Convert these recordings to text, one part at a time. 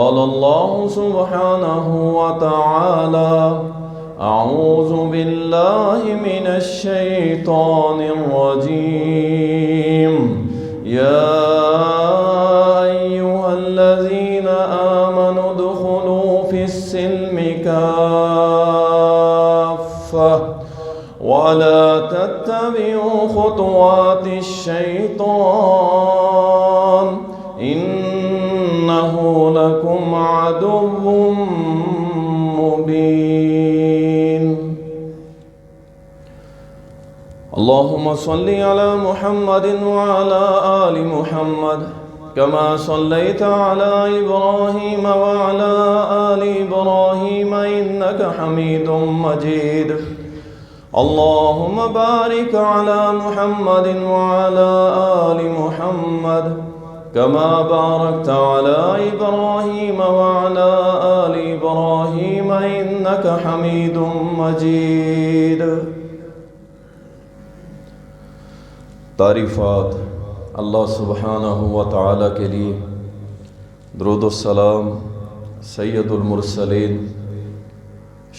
قال الله سبحانه وتعالى: أعوذ بالله من الشيطان الرجيم. يا أيها الذين آمنوا ادخلوا في السلم كافة ولا تتبعوا خطوات الشيطان إنه لكم عدو مبين. اللهم صل على محمد وعلى آل محمد كما صليت على إبراهيم وعلى آل إبراهيم إنك حميد مجيد. اللهم بارك على محمد وعلى آل محمد كما باركت على إبراهيم وعلى آل إبراهيم إنك حميد مجيد. تعریفات اللہ سبحانہ و تعالیٰ کے لیے، درود السلام سید المرسلین،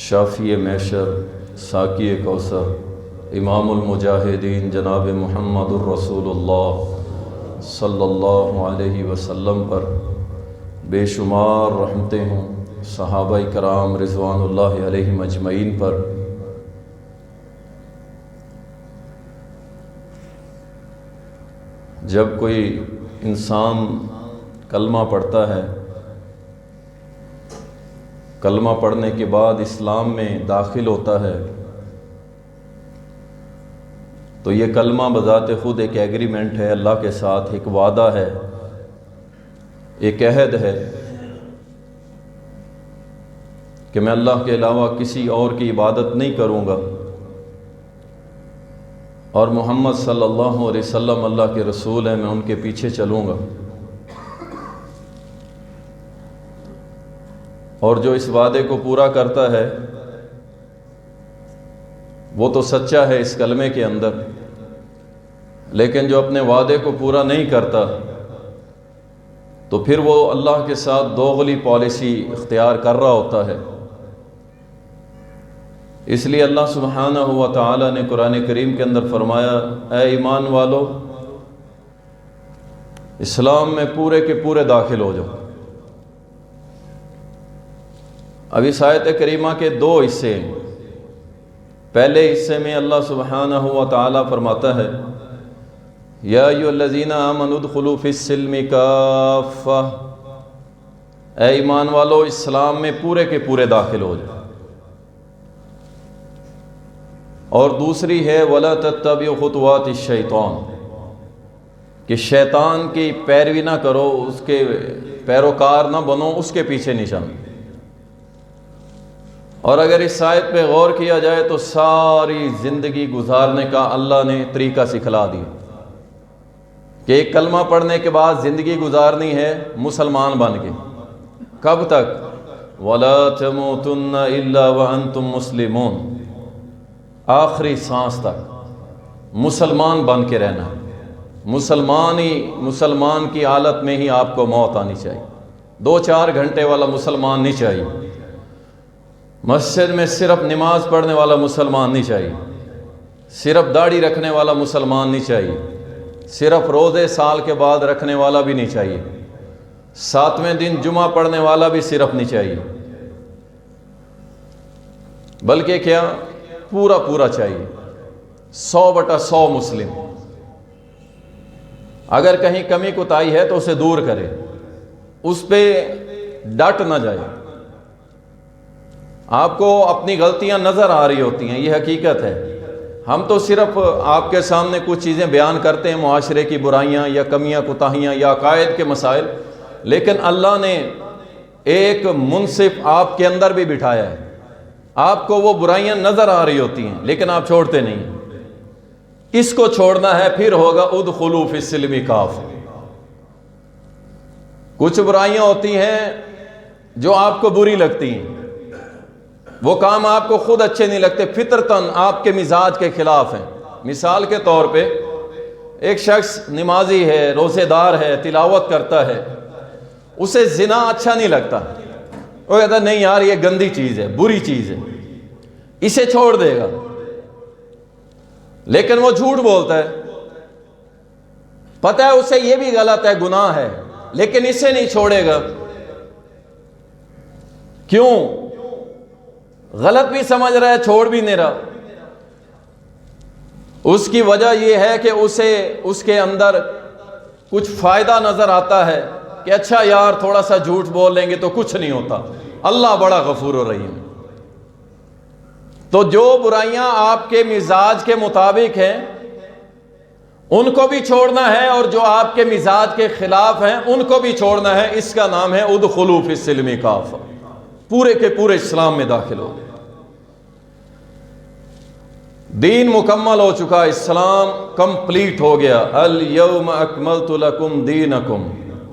شافی محشر، ساقی کوثر، امام المجاہدین جناب محمد الرسول اللہ صلی اللہ علیہ وسلم پر بے شمار رحمتیں ہوں، صحابہ کرام رضوان اللہ علیہم اجمعین پر۔ جب کوئی انسان کلمہ پڑھتا ہے، کلمہ پڑھنے کے بعد اسلام میں داخل ہوتا ہے، تو یہ کلمہ بذات خود ایک ایگریمنٹ ہے اللہ کے ساتھ، ایک وعدہ ہے، ایک عہد ہے کہ میں اللہ کے علاوہ کسی اور کی عبادت نہیں کروں گا، اور محمد صلی اللہ علیہ وسلم اللہ کے رسول ہیں، میں ان کے پیچھے چلوں گا۔ اور جو اس وعدے کو پورا کرتا ہے وہ تو سچا ہے اس کلمے کے اندر، لیکن جو اپنے وعدے کو پورا نہیں کرتا تو پھر وہ اللہ کے ساتھ دوغلی پالیسی اختیار کر رہا ہوتا ہے۔ اس لیے اللہ سبحانہ و تعالیٰ نے قرآن کریم کے اندر فرمایا: اے ایمان والو، اسلام میں پورے کے پورے داخل ہو جاؤ۔ اب اس آیت کریمہ کے دو حصے ہیں۔ پہلے حصے میں اللہ سبحانہ و تعالیٰ فرماتا ہے: یا ایھا الذین آمنوا ادخلوا فی السلم کافہ، اے ایمان والو اسلام میں پورے کے پورے داخل ہو جاؤ۔ اور دوسری ہے وَلَا تَتَّبِعُوا خُطُوَاتِ الشَّيْطَانِ، کہ شیطان کی پیروی نہ کرو، اس کے پیروکار نہ بنو، اس کے پیچھے نہیں چلو۔ اور اگر اس آیت پہ غور کیا جائے تو ساری زندگی گزارنے کا اللہ نے طریقہ سکھلا دیا کہ ایک کلمہ پڑھنے کے بعد زندگی گزارنی ہے مسلمان بن کے۔ کب تک؟ وَلَا تَمُوتُنَّ إِلَّا وَأَنْتُمْ مُسْلِمُونَ، آخری سانس تک مسلمان بن کے رہنا ہے۔ مسلمان کی حالت میں ہی آپ کو موت آنی چاہیے۔ 2-4 گھنٹے والا مسلمان نہیں چاہیے، مسجد میں صرف نماز پڑھنے والا مسلمان نہیں چاہیے، صرف داڑھی رکھنے والا مسلمان نہیں چاہیے، صرف روزے سال کے بعد رکھنے والا بھی نہیں چاہیے، 7ویں دن جمعہ پڑھنے والا بھی صرف نہیں چاہیے، بلکہ کیا پورا چاہیے، 100/100 مسلم۔ اگر کہیں کمی کوتاہی ہے تو اسے دور کرے، اس پہ ڈٹ نہ جائے۔ آپ کو اپنی غلطیاں نظر آ رہی ہوتی ہیں، یہ حقیقت ہے۔ ہم تو صرف آپ کے سامنے کچھ چیزیں بیان کرتے ہیں، معاشرے کی برائیاں یا کمیاں کوتاہیاں یا عقائد کے مسائل، لیکن اللہ نے ایک منصف آپ کے اندر بھی بٹھایا ہے۔ آپ کو وہ برائیاں نظر آ رہی ہوتی ہیں لیکن آپ چھوڑتے نہیں۔ اس کو چھوڑنا ہے، پھر ہوگا ادخلوا فی السلم کافہ۔ کچھ برائیاں ہوتی ہیں جو آپ کو بری لگتی ہیں، وہ کام آپ کو خود اچھے نہیں لگتے، فطرتاً آپ کے مزاج کے خلاف ہیں۔ مثال کے طور پہ ایک شخص نمازی ہے، روزے دار ہے، تلاوت کرتا ہے، اسے زنا اچھا نہیں لگتا، وہ کہتا ہے نہیں یار یہ گندی چیز ہے، بری چیز ہے، اسے چھوڑ دے گا، لیکن وہ جھوٹ بولتا ہے، پتہ ہے اسے یہ بھی غلط ہے، گناہ ہے، لیکن اسے نہیں چھوڑے گا۔ کیوں؟ غلط بھی سمجھ رہا ہے، چھوڑ بھی نہیں رہا۔ اس کی وجہ یہ ہے کہ اسے اس کے اندر کچھ فائدہ نظر آتا ہے کہ اچھا یار تھوڑا سا جھوٹ بول لیں گے تو کچھ نہیں ہوتا، اللہ بڑا غفور و رحیم۔ تو جو برائیاں آپ کے مزاج کے مطابق ہیں ان کو بھی چھوڑنا ہے، اور جو آپ کے مزاج کے خلاف ہیں ان کو بھی چھوڑنا ہے۔ اس کا نام ہے ادخلوا فی السلم کافہ، پورے کے پورے اسلام میں داخل ہو۔ دین مکمل ہو چکا، اسلام کمپلیٹ ہو گیا۔ الیوم اکملت لکم دینکم،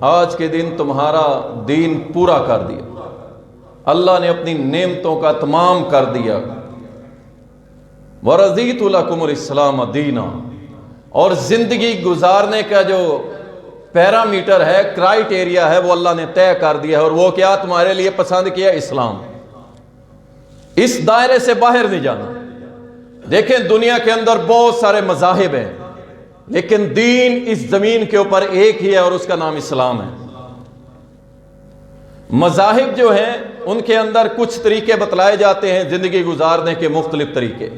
آج کے دن تمہارا دین پورا کر دیا، اللہ نے اپنی نعمتوں کا تمام کر دیا۔ ورضیت لکم الاسلام دینا، اور زندگی گزارنے کا جو پیرامیٹر ہے، کرائیٹیریا ہے، وہ اللہ نے طے کر دیا ہے، اور وہ کیا تمہارے لیے پسند کیا؟ اسلام۔ اس دائرے سے باہر نہیں جانا۔ دیکھیں دنیا کے اندر بہت سارے مذاہب ہیں، لیکن دین اس زمین کے اوپر ایک ہی ہے، اور اس کا نام اسلام ہے۔ مذاہب جو ہیں ان کے اندر کچھ طریقے بتلائے جاتے ہیں زندگی گزارنے کے، مختلف طریقے،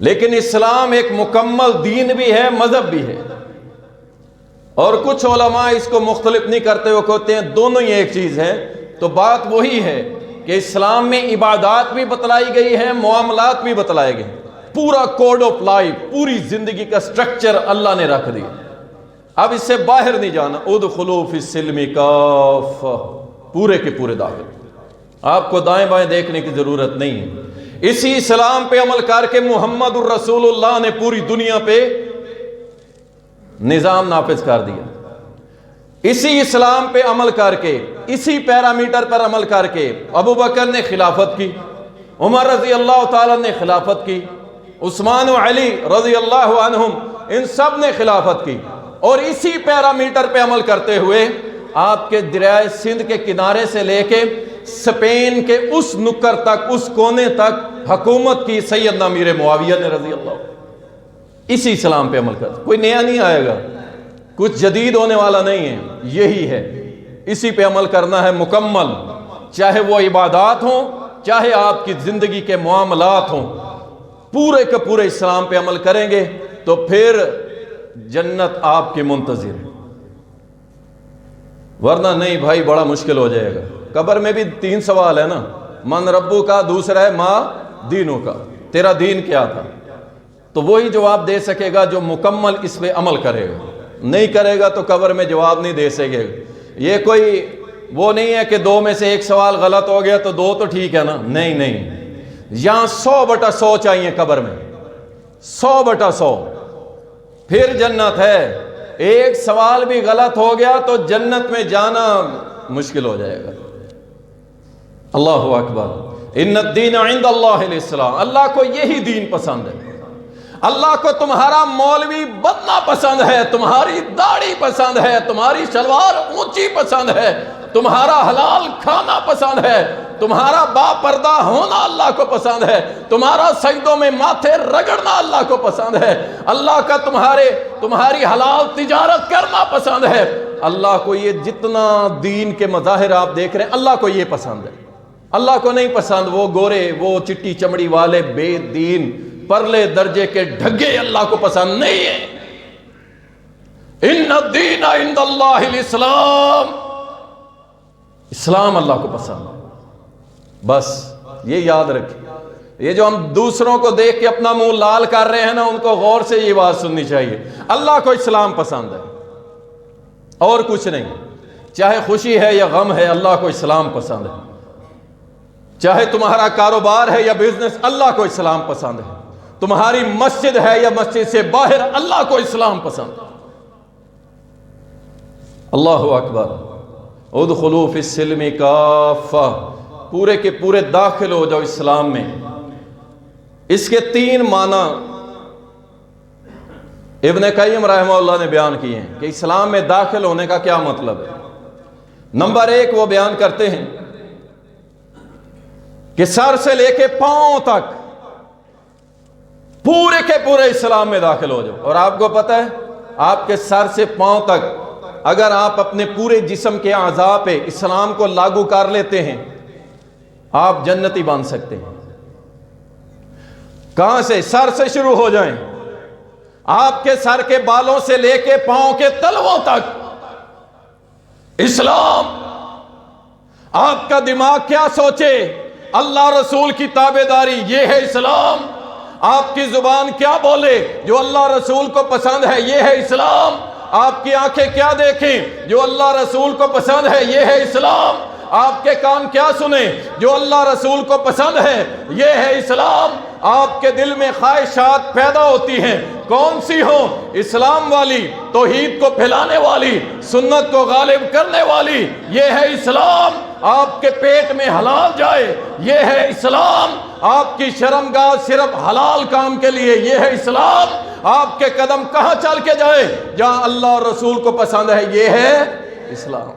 لیکن اسلام ایک مکمل دین بھی ہے، مذہب بھی ہے۔ اور کچھ علماء اس کو مختلف نہیں کرتے، وہ کہتے ہیں دونوں ہی ایک چیز ہے۔ تو بات وہی ہے کہ اسلام میں عبادات بھی بتلائی گئی ہیں، معاملات بھی بتلائے گئے، پورا کوڈ آف لائف، پوری زندگی کا سٹرکچر اللہ نے رکھ دیا۔ اب اس سے باہر نہیں جانا۔ ادخلوا فی السلم کافہ، پورے کے پورے داخل، آپ کو دائیں بائیں دیکھنے کی ضرورت نہیں ہے۔ اسی اسلام پہ عمل کر کے محمد الرسول اللہ نے پوری دنیا پہ نظام نافذ کر دیا۔ اسی اسلام پہ عمل کر کے، اسی پیرامیٹر پر عمل کر کے ابو بکر نے خلافت کی، عمر رضی اللہ تعالیٰ نے خلافت کی، عثمان و علی رضی اللہ عنہم ان سب نے خلافت کی، اور اسی پیرامیٹر پہ عمل کرتے ہوئے آپ کے دریائے سندھ کے کنارے سے لے کے اسپین کے اس نکر تک، اس کونے تک حکومت کی سیدنا امیر معاویہ نے رضی اللہ۔ اسی اسلام پہ عمل کرتے، کوئی نیا نہیں آئے گا، کچھ جدید ہونے والا نہیں ہے، یہی ہے، اسی پہ عمل کرنا ہے مکمل، چاہے وہ عبادات ہوں، چاہے آپ کی زندگی کے معاملات ہوں، پورے کے پورے اسلام پہ عمل کریں گے تو پھر جنت آپ کے منتظر ہے، ورنہ نہیں بھائی بڑا مشکل ہو جائے گا۔ قبر میں بھی 3 سوال ہے نا، من ربو کا، دوسرا ہے ماں دینوں کا، تیرا دین کیا تھا؟ تو وہی جواب دے سکے گا جو مکمل اس پہ عمل کرے گا، نہیں کرے گا تو قبر میں جواب نہیں دے سکے گا۔ یہ کوئی وہ نہیں ہے کہ 2 میں سے 1 سوال غلط ہو گیا تو 2 تو ٹھیک ہے نا، نہیں نہیں، یہاں 100/100 چاہیے قبر میں، 100/100، پھر جنت ہے۔ 1 سوال بھی غلط ہو گیا تو جنت میں جانا مشکل ہو جائے گا۔ اللہ اکبر، ان الدین عند اللہ الاسلام، اللہ کو یہی دین پسند ہے۔ اللہ کو تمہارا مولوی بننا پسند ہے، تمہاری داڑھی پسند ہے، تمہاری شلوار اونچی پسند ہے، تمہارا حلال کھانا پسند ہے، تمہارا با پردہ ہونا اللہ کو پسند ہے، تمہارا سجدوں میں ماتھے رگڑنا اللہ کو پسند ہے، اللہ کا تمہاری حلال تجارت کرنا پسند ہے۔ اللہ کو یہ جتنا دین کے مظاہر آپ دیکھ رہے ہیں، اللہ کو یہ پسند ہے۔ اللہ کو نہیں پسند وہ گورے، وہ چٹی چمڑی والے بے دین پرلے درجے کے ڈھگے، اللہ کو پسند نہیں ہے۔ ان الدین عند اللہ الاسلام، اسلام اللہ کو پسند ہے۔ بس یہ یاد رکھیں۔ یہ جو ہم دوسروں کو دیکھ کے اپنا منہ لال کر رہے ہیں نا، ان کو غور سے یہ بات سننی چاہیے، اللہ کو اسلام پسند ہے اور کچھ نہیں۔ چاہے خوشی ہے یا غم ہے، اللہ کو اسلام پسند ہے۔ چاہے تمہارا کاروبار ہے یا بزنس، اللہ کو اسلام پسند ہے۔ تمہاری مسجد ہے یا مسجد سے باہر، اللہ کو اسلام پسند ہے۔ اللہ اکبر، ادخلوا فی السلم کافہ، پورے کے پورے داخل ہو جاؤ اسلام میں۔ اس کے 3 معنی ابن قیم رحمہ اللہ نے بیان کیے ہیں کہ اسلام میں داخل ہونے کا کیا مطلب ہے۔ نمبر 1 وہ بیان کرتے ہیں کہ سر سے لے کے پاؤں تک پورے کے پورے اسلام میں داخل ہو جاؤ. اور آپ کو پتہ ہے آپ کے سر سے پاؤں تک اگر آپ اپنے پورے جسم کے اعضاء پہ اسلام کو لاگو کر لیتے ہیں آپ جنتی بن سکتے ہیں. کہاں سے؟ سر سے شروع ہو جائیں. آپ کے سر کے بالوں سے لے کے پاؤں کے تلووں تک اسلام. آپ کا دماغ کیا سوچے؟ اللہ رسول کی تابعداری، یہ ہے اسلام. آپ کی زبان کیا بولے؟ جو اللہ رسول کو پسند ہے، یہ ہے اسلام. آپ کی آنکھیں کیا دیکھیں؟ جو اللہ رسول کو پسند ہے، یہ ہے اسلام. آپ کے کان کیا سنیں؟ جو اللہ رسول کو پسند ہے، یہ ہے اسلام. آپ کے دل میں خواہشات پیدا ہوتی ہیں، کون سی ہوں؟ اسلام والی، توحید کو پھیلانے والی، سنت کو غالب کرنے والی، یہ ہے اسلام. آپ کے پیٹ میں حلال جائے، یہ ہے اسلام. آپ کی شرمگاہ صرف حلال کام کے لیے، یہ ہے اسلام. آپ کے قدم کہاں چل کے جائے؟ جہاں اللہ اور رسول کو پسند ہے، یہ ہے اسلام.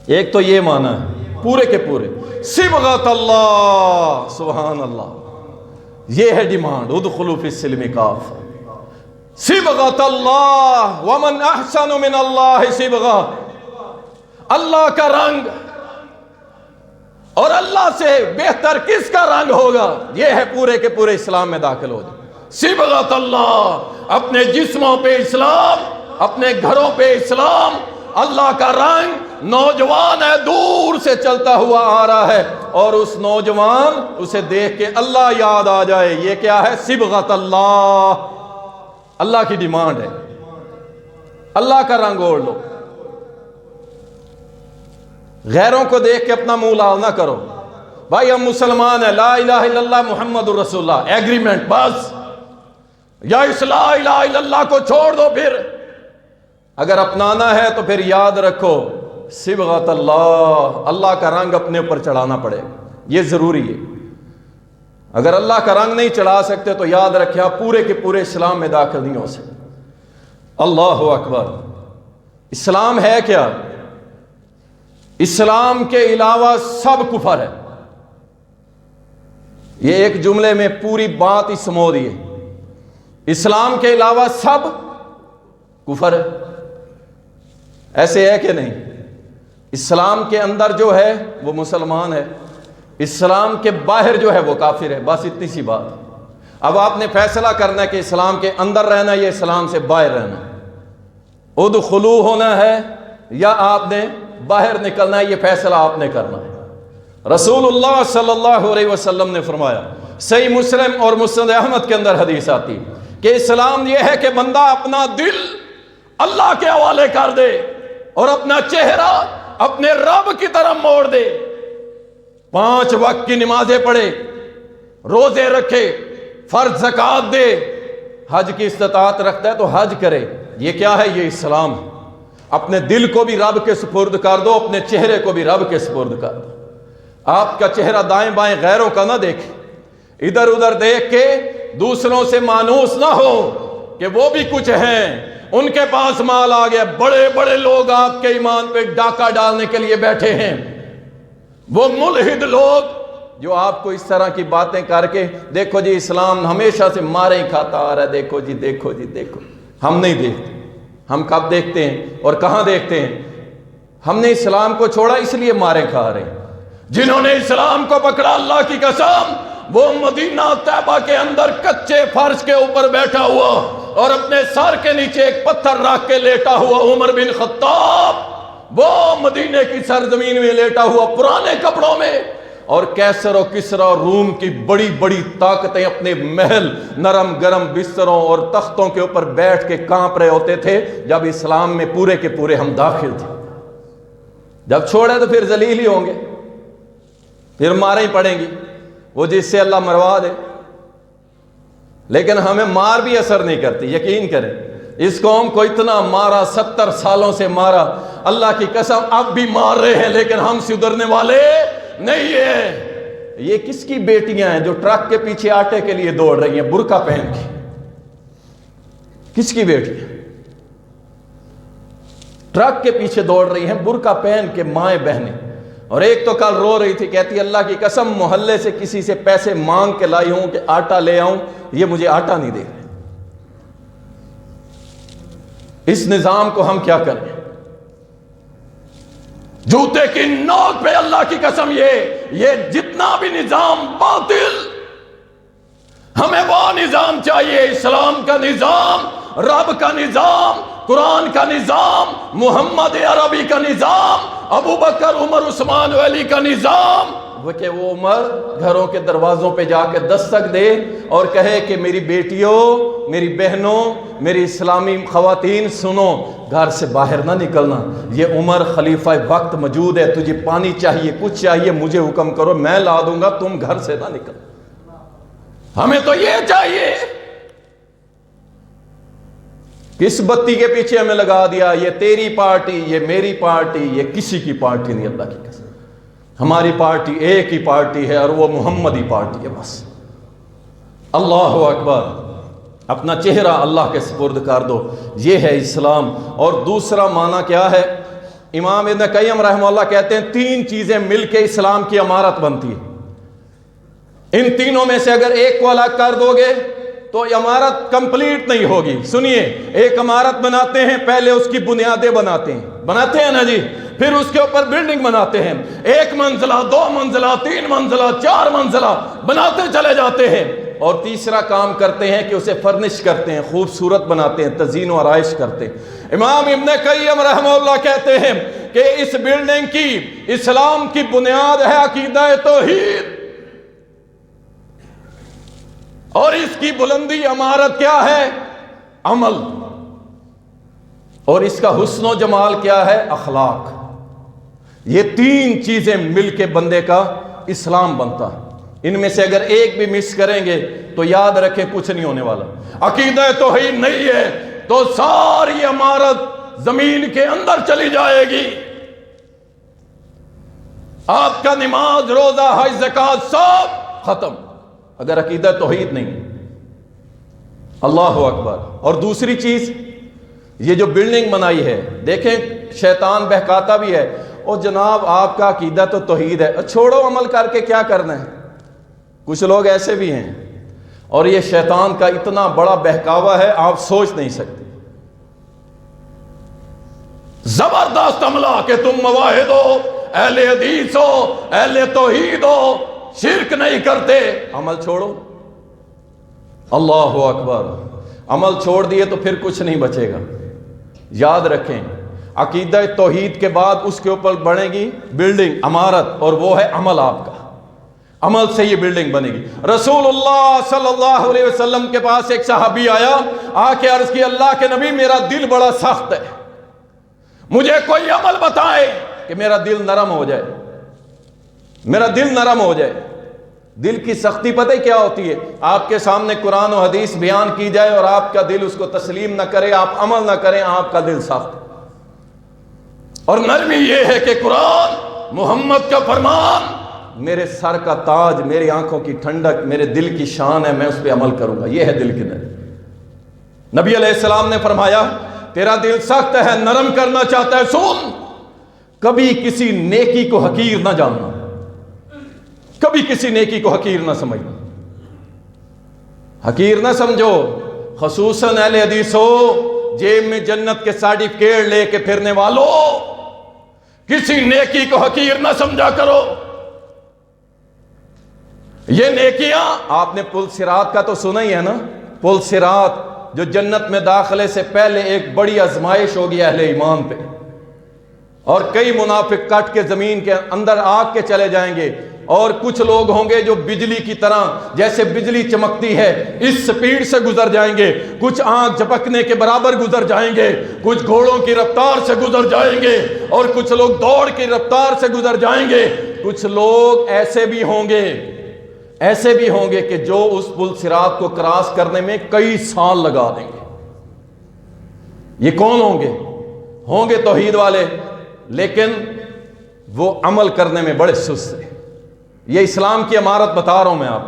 ایک تو یہ معنی ہے پورے کے پورے صبغۃ اللہ. سبحان اللہ. یہ ہے ڈیمانڈ، ادخلوا فی السلم کافہ. صبغۃ اللہ ومن احسن من اللہ صبغہ. اللہ کا رنگ، اور اللہ سے بہتر کس کا رنگ ہوگا؟ یہ ہے پورے کے پورے اسلام میں داخل ہو جائے. صبغۃ اللہ، اپنے جسموں پہ اسلام، اپنے گھروں پہ اسلام. اللہ کا رنگ نوجوان ہے، دور سے چلتا ہوا آ رہا ہے، اور اس نوجوان اسے دیکھ کے اللہ یاد آ جائے. یہ کیا ہے؟ صبغۃ اللہ. اللہ کی ڈیمانڈ ہے، اللہ کا رنگ اوڑھ لو. غیروں کو دیکھ کے اپنا منہ لال نہ کرو. بھائی ہم مسلمان ہیں، لا الہ الا اللہ محمد رسول اللہ، ایگریمنٹ بس. یا اس لا الہ الا اللہ کو چھوڑ دو. پھر اگر اپنانا ہے تو پھر یاد رکھو صبغۃ اللہ، اللہ کا رنگ اپنے اوپر چڑھانا پڑے گا. یہ ضروری ہے. اگر اللہ کا رنگ نہیں چڑھا سکتے تو یاد رکھیں آپ پورے کے پورے اسلام میں داخل نہیں ہو سکتے. اللہ اکبر. اسلام ہے کیا؟ اسلام کے علاوہ سب کفر ہے. یہ ایک جملے میں پوری بات ہی سمو دی ہے. اسلام کے علاوہ سب کفر ہے. ایسے ہے کہ نہیں؟ اسلام کے اندر جو ہے وہ مسلمان ہے، اسلام کے باہر جو ہے وہ کافر ہے. بس اتنی سی بات. اب آپ نے فیصلہ کرنا ہے کہ اسلام کے اندر رہنا ہے یا اسلام سے باہر رہنا ہے. ادخلو ہونا ہے یا آپ نے باہر نکلنا ہے، یہ فیصلہ آپ نے کرنا ہے. رسول اللہ صلی اللہ علیہ وسلم نے فرمایا، صحیح مسلم اور مسند احمد کے اندر حدیث آتی کہ اسلام یہ ہے کہ بندہ اپنا دل اللہ کے حوالے کر دے اور اپنا چہرہ اپنے رب کی طرف موڑ دے. 5 وقت کی نمازیں پڑھے، روزے رکھے، فرض زکوٰۃ دے، حج کی استطاعت رکھتا ہے تو حج کرے. یہ کیا ہے؟ یہ اسلام ہے. اپنے دل کو بھی رب کے سپرد کر دو، اپنے چہرے کو بھی رب کے سپرد کر دو. آپ کا چہرہ دائیں بائیں غیروں کا نہ دیکھے، ادھر ادھر دیکھ کے دوسروں سے مانوس نہ ہو کہ وہ بھی کچھ ہیں، ان کے پاس مال آ گیا. بڑے بڑے لوگ آپ کے ایمان پہ ڈاکہ ڈالنے کے لیے بیٹھے ہیں. وہ ملحد لوگ جو آپ کو اس طرح کی باتیں کر کے، دیکھو جی اسلام ہمیشہ سے مارے ہی کھاتا آ رہا ہے، دیکھو جی دیکھو جی دیکھو. ہم نہیں دیکھتے. ہم کب دیکھتے ہیں اور کہاں دیکھتے ہیں؟ ہم نے اسلام کو چھوڑا اس لیے مارے کھا رہے ہیں. جنہوں نے اسلام کو پکڑا، اللہ کی قسم، وہ مدینہ طیبہ کے اندر کچے فرش کے اوپر بیٹھا ہوا اور اپنے سر کے نیچے ایک پتھر رکھ کے لیٹا ہوا عمر بن خطاب، وہ مدینے کی سرزمین میں لیٹا ہوا پرانے کپڑوں میں، اور کیسر و کسرا اور روم کی بڑی بڑی طاقتیں اپنے محل نرم گرم بستروں اور تختوں کے اوپر بیٹھ کے کانپ رہے ہوتے تھے جب اسلام میں پورے کے پورے ہم داخل تھے. جب چھوڑے تو پھر ذلیل ہی ہوں گے، پھر مارے ہی پڑیں گی، وہ جس سے اللہ مروا دے. لیکن ہمیں مار بھی اثر نہیں کرتی. یقین کریں اس قوم کو اتنا مارا، 70 سالوں سے مارا، اللہ کی قسم اب بھی مار رہے ہیں، لیکن ہم سدھرنے والے نہیں ہے. یہ کس کی بیٹیاں ہیں جو ٹرک کے پیچھے آٹے کے لیے دوڑ رہی ہیں برقع پہن کے؟ کس کی بیٹیاں؟ ٹرک کے پیچھے دوڑ رہی ہیں برقع پہن کے مائیں بہنیں، اور ایک تو کل رو رہی تھی، کہتی اللہ کی قسم محلے سے کسی سے پیسے مانگ کے لائی ہوں کہ آٹا لے آؤں، یہ مجھے آٹا نہیں دے رہے۔ اس نظام کو ہم کیا کریں؟ جوتے کی نوک پہ اللہ کی قسم یہ جتنا بھی نظام باطل، ہمیں وہ نظام چاہیے، اسلام کا نظام، رب کا نظام، قرآن کا نظام، محمد عربی کا نظام، ابو بکر عمر عثمان علی کا نظام، وہ کہ وہ عمر گھروں کے دروازوں پہ جا کے دستک دے اور کہے کہ میری بیٹیوں، میری بہنوں، میری اسلامی خواتین سنو، گھر سے باہر نہ نکلنا، یہ عمر خلیفہ وقت موجود ہے، تجھے پانی چاہیے، کچھ چاہیے، مجھے حکم کرو، میں لا دوں گا، تم گھر سے نہ نکل۔ ہمیں تو یہ چاہیے۔ کس بتی کے پیچھے ہمیں لگا دیا، یہ تیری پارٹی، یہ میری پارٹی، یہ کسی کی پارٹی نہیں، اللہ کی قسم ہماری پارٹی ایک ہی پارٹی ہے، اور وہ محمدی پارٹی ہے بس۔ اللہ اکبر، اپنا چہرہ اللہ کے سپرد کر دو، یہ ہے اسلام۔ اور دوسرا معنی کیا ہے؟ امام ابن قیم رحمہ اللہ کہتے ہیں 3 چیزیں مل کے اسلام کی عمارت بنتی ہے، ان تینوں میں سے اگر ایک کو الگ کر دو گے تو عمارت کمپلیٹ نہیں ہوگی۔ سنیے، ایک عمارت بناتے ہیں، پہلے اس کی بنیادیں بناتے ہیں نا جی، پھر اس کے اوپر بلڈنگ بناتے ہیں، 1 منزلہ، 2 منزلہ، 3 منزلہ، 4 منزلہ بناتے چلے جاتے ہیں، اور تیسرا کام کرتے ہیں کہ اسے فرنش کرتے ہیں، خوبصورت بناتے ہیں، تزئین و آرائش کرتے ہیں۔ امام ابن قیم رحمہ اللہ کہتے ہیں کہ اس بلڈنگ کی، اسلام کی بنیاد ہے عقیدہ توحید، اور اس کی بلندی عمارت کیا ہے؟ عمل، اور اس کا حسن و جمال کیا ہے؟ اخلاق۔ یہ 3 چیزیں مل کے بندے کا اسلام بنتا ہے، ان میں سے اگر ایک بھی مس کریں گے تو یاد رکھیں کچھ نہیں ہونے والا۔ عقیدہ توحید نہیں ہے تو ساری عمارت زمین کے اندر چلی جائے گی، آپ کا نماز، روزہ، حج، زکوٰۃ سب ختم، اگر عقیدہ توحید نہیں۔ اللہ اکبر۔ اور دوسری چیز، یہ جو بلڈنگ بنائی ہے، دیکھیں شیطان بہکاتا بھی ہے، اور جناب آپ کا عقیدہ تو توحید ہے، چھوڑو عمل کر کے کیا کرنا ہے۔ کچھ لوگ ایسے بھی ہیں، اور یہ شیطان کا اتنا بڑا بہکاوا ہے آپ سوچ نہیں سکتے۔ زبردست عملہ کہ تم مواحد ہو، اہل حدیث ہو، اہل توحید ہو، شرک نہیں کرتے، عمل چھوڑو۔ اللہ اکبر۔ عمل چھوڑ دیے تو پھر کچھ نہیں بچے گا۔ یاد رکھیں، عقیدہ توحید کے بعد اس کے اوپر بنے گی بلڈنگ، عمارت، اور وہ ہے عمل۔ آپ کا عمل سے یہ بلڈنگ بنے گی۔ رسول اللہ صلی اللہ علیہ وسلم کے پاس ایک صحابی آیا، آ کے عرض کی اللہ کے نبی میرا دل بڑا سخت ہے، مجھے کوئی عمل بتائے کہ میرا دل نرم ہو جائے، میرا دل نرم ہو جائے۔ دل کی سختی پتہ کیا ہوتی ہے؟ آپ کے سامنے قرآن و حدیث بیان کی جائے اور آپ کا دل اس کو تسلیم نہ کرے، آپ عمل نہ کریں، آپ کا دل سخت۔ اور نرمی یہ ہے کہ قرآن، محمد کا فرمان میرے سر کا تاج، میری آنکھوں کی ٹھنڈک، میرے دل کی شان ہے، میں اس پہ عمل کروں گا، یہ ہے دل کی نرمی۔ نبی علیہ السلام نے فرمایا تیرا دل سخت ہے، نرم کرنا چاہتا ہے، سن، کبھی کسی نیکی کو حقیر نہ جاننا، کبھی کسی نیکی کو حقیر نہ سمجھنا، حقیر نہ سمجھو، خصوصاً اہل حدیث ہو، جیب میں جنت کے سرٹیفکیٹ لے کے پھرنے والوں، کسی نیکی کو حقیر نہ سمجھا کرو۔ یہ نیکیاں، آپ نے پل صراط کا تو سنا ہی ہے نا، پل صراط جو جنت میں داخلے سے پہلے ایک بڑی آزمائش ہوگی اہل ایمان پہ، اور کئی منافق کٹ کے زمین کے اندر آگ کے چلے جائیں گے، اور کچھ لوگ ہوں گے جو بجلی کی طرح، جیسے بجلی چمکتی ہے اس سپیڈ سے گزر جائیں گے، کچھ آنکھ جھپکنے کے برابر گزر جائیں گے، کچھ گھوڑوں کی رفتار سے گزر جائیں گے، اور کچھ لوگ دوڑ کی رفتار سے گزر جائیں گے۔ کچھ لوگ ایسے بھی ہوں گے کہ جو اس پل صراط کو کراس کرنے میں کئی سال لگا دیں گے۔ یہ کون ہوں گے توحید والے، لیکن وہ عمل کرنے میں بڑے سست ہیں۔ یہ اسلام کی عمارت بتا رہا ہوں میں آپ،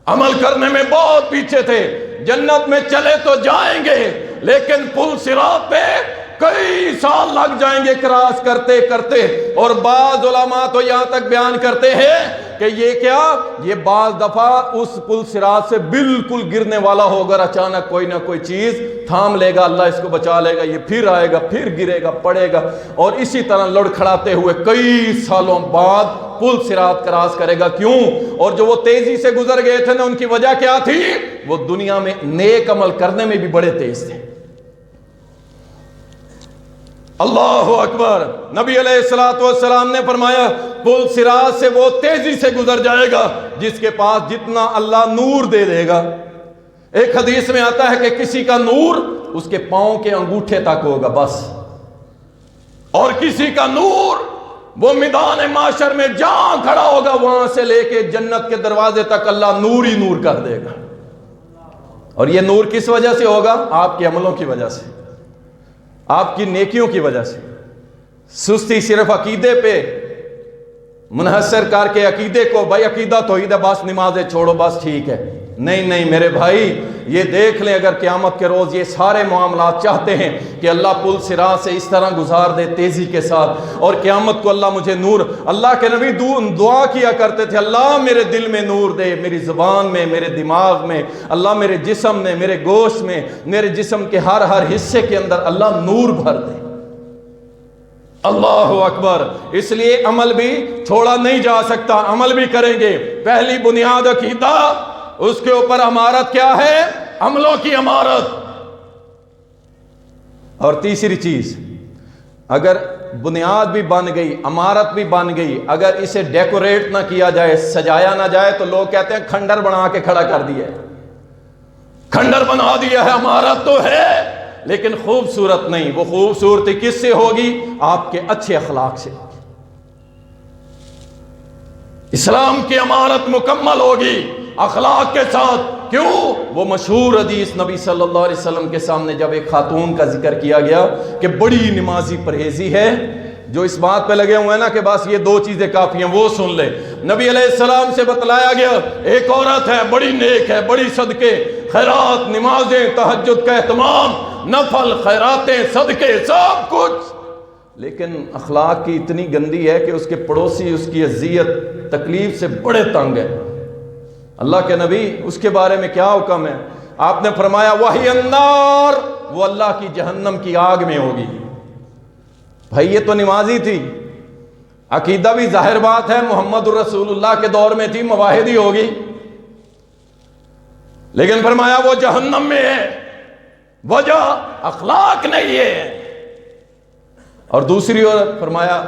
عمل کرنے میں بہت پیچھے تھے، جنت میں چلے تو جائیں گے لیکن پل صراط پہ کئی سال لگ جائیں گے کراس کرتے کرتے، اور بعض علماء تو یہاں تک بیان کرتے ہیں کہ یہ کیا، یہ بعض دفعہ اس پل صراط سے بالکل گرنے والا ہوگا، اچانک کوئی نہ کوئی چیز تھام لے گا، اللہ اس کو بچا لے گا، یہ پھر آئے گا، پھر گرے گا، پڑے گا، اور اسی طرح لڑکھڑاتے ہوئے کئی سالوں بعد پل صراط کراس کرے گا۔ کیوں؟ اور جو وہ تیزی سے گزر گئے تھے نا، ان کی وجہ کیا تھی؟ وہ دنیا میں نیک عمل کرنے میں بھی بڑے تیز تھے۔ اللہ اکبر۔ نبی علیہ الصلوۃ والسلام نے فرمایا پل صراط سے وہ تیزی سے گزر جائے گا جس کے پاس جتنا اللہ نور دے دے گا۔ ایک حدیث میں آتا ہے کہ کسی کا نور اس کے پاؤں کے انگوٹھے تک ہوگا بس، اور کسی کا نور وہ میدان معاشر میں جہاں کھڑا ہوگا وہاں سے لے کے جنت کے دروازے تک اللہ نور ہی نور کر دے گا۔ اور یہ نور کس وجہ سے ہوگا؟ آپ کے عملوں کی وجہ سے، آپ کی نیکیوں کی وجہ سے۔ سستی صرف عقیدے پہ منحصر کر کے عقیدے کو، بھائی عقیدہ توحید ہے بس نمازیں چھوڑو بس ٹھیک ہے، نہیں میرے بھائی، یہ دیکھ لیں اگر قیامت کے روز یہ سارے معاملات چاہتے ہیں کہ اللہ پل صراط سے اس طرح گزار دے تیزی کے ساتھ، اور قیامت کو اللہ مجھے نور، اللہ کے نبی دعا کیا کرتے تھے اللہ میرے دل میں نور دے، میری زبان میں، میرے دماغ میں، اللہ میرے جسم میں، میرے گوشت میں، میرے جسم کے ہر حصے کے اندر اللہ نور بھر دے۔ اللہ اکبر۔ اس لیے عمل بھی چھوڑا نہیں جا سکتا، عمل بھی کریں گے۔ پہلی بنیاد عقیدہ، اس کے اوپر عمارت کیا ہے؟ عملوں کی عمارت۔ اور تیسری چیز، اگر بنیاد بھی بن گئی، عمارت بھی بن گئی، اگر اسے ڈیکوریٹ نہ کیا جائے، سجایا نہ جائے، تو لوگ کہتے ہیں کھنڈر بنا کے کھڑا کر دیا ہے، کھنڈر بنا دیا ہے، عمارت تو ہے لیکن خوبصورت نہیں۔ وہ خوبصورتی کس سے ہوگی؟ آپ کے اچھے اخلاق سے۔ اسلام کی عمارت مکمل ہوگی اخلاق کے ساتھ۔ کیوں؟ وہ مشہور حدیث نبی صلی اللہ علیہ وسلم کے سامنے جب ایک خاتون کا ذکر کیا گیا کہ بڑی نمازی پرہیزی ہے، جو اس بات پہ لگے ہوئے ہیں نا کہ بس یہ دو چیزیں کافی ہیں، وہ سن لے۔ نبی علیہ السلام سے بتلایا گیا ایک عورت ہے بڑی نیک ہے، بڑی صدقے خیرات، نمازیں، تہجد کا اہتمام، نفل، خیراتیں، صدقے، سب کچھ، لیکن اخلاق کی اتنی گندی ہے کہ اس کے پڑوسی اس کی اذیت تکلیف سے بڑے تنگ ہے۔ اللہ کے نبی اس کے بارے میں کیا حکم ہے؟ آپ نے فرمایا وہی النار، وہ اللہ کی جہنم کی آگ میں ہوگی۔ بھائی یہ تو نمازی تھی، عقیدہ بھی ظاہر بات ہے محمد الرسول اللہ کے دور میں تھی، مواحدی ہوگی، لیکن فرمایا وہ جہنم میں ہے، وجہ اخلاق نہیں ہے۔ اور دوسری عورت فرمایا،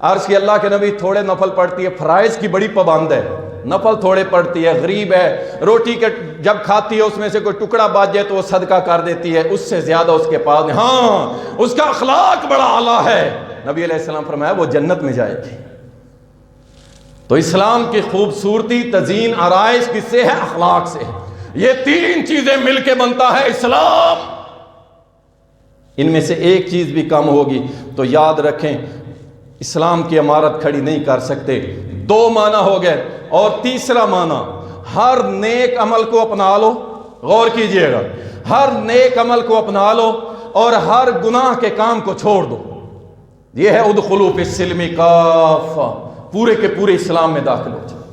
عرض کی اللہ کے نبی تھوڑے نفل پڑھتی ہے، فرائض کی بڑی پابند ہے، نفل تھوڑے پڑھتی ہے، غریب ہے، روٹی کے جب کھاتی ہے اس میں سے کوئی ٹکڑا بچ جائے تو وہ صدقہ کر دیتی ہے، اس سے زیادہ اس کے پاس، ہاں اس کا اخلاق بڑا اعلیٰ ہے۔ نبی علیہ السلام فرمایا وہ جنت میں جائے گی۔ تو اسلام کی خوبصورتی، تزئین، آرائش کس سے ہے؟ اخلاق سے۔ یہ تین چیزیں مل کے بنتا ہے اسلام۔ ان میں سے ایک چیز بھی کم ہوگی تو یاد رکھیں اسلام کی عمارت کھڑی نہیں کر سکتے۔ دو معنی ہو گئے، اور تیسرا معنی، ہر نیک عمل کو اپنا لو، غور کیجئے گا، ہر نیک عمل کو اپنا لو اور ہر گناہ کے کام کو چھوڑ دو۔ یہ ہے ادخلوا فی السلم کافہ، پورے کے پورے اسلام میں داخل ہو جائے۔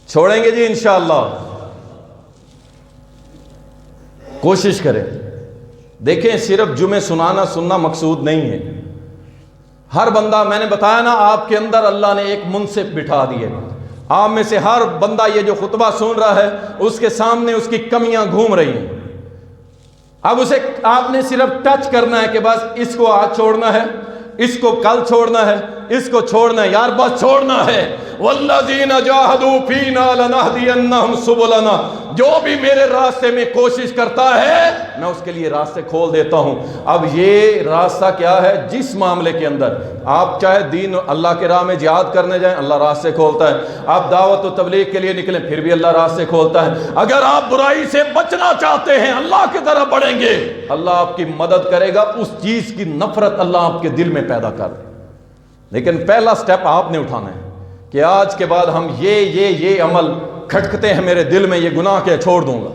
چھوڑیں گے جی انشاءاللہ، کوشش کریں۔ دیکھیں صرف جمعے سننا مقصود نہیں ہے، ہر بندہ، میں نے بتایا نا آپ کے اندر اللہ نے ایک منصف بٹھا دیے، آپ میں سے ہر بندہ یہ جو خطبہ سن رہا ہے اس کے سامنے اس کی کمیاں گھوم رہی ہیں، اب اسے آپ نے صرف ٹچ کرنا ہے کہ بس اس کو آج چھوڑنا ہے، اس کو کل چھوڑنا ہے، اس کو چھوڑنا ہے، یار بس چھوڑنا ہے۔ والذین جاہدوا فینا لنہدینہم سبلنا، جو بھی میرے راستے میں کوشش کرتا ہے میں اس کے لیے راستے کھول دیتا ہوں۔ اب یہ راستہ کیا ہے؟ جس معاملے کے اندر آپ چاہے دین اللہ کے راہ میں جہاد کرنے جائیں اللہ راستے کھولتا ہے، آپ دعوت و تبلیغ کے لیے نکلیں پھر بھی اللہ راستے کھولتا ہے، اگر آپ برائی سے بچنا چاہتے ہیں اللہ کی طرف بڑھیں گے اللہ آپ کی مدد کرے گا، اس چیز کی نفرت اللہ آپ کے دل میں پیدا کر دے۔ لیکن پہلا سٹیپ آپ نے اٹھانا ہے کہ آج کے بعد ہم یہ عمل کھٹکتے ہیں میرے دل میں، یہ گناہ کے چھوڑ دوں گا۔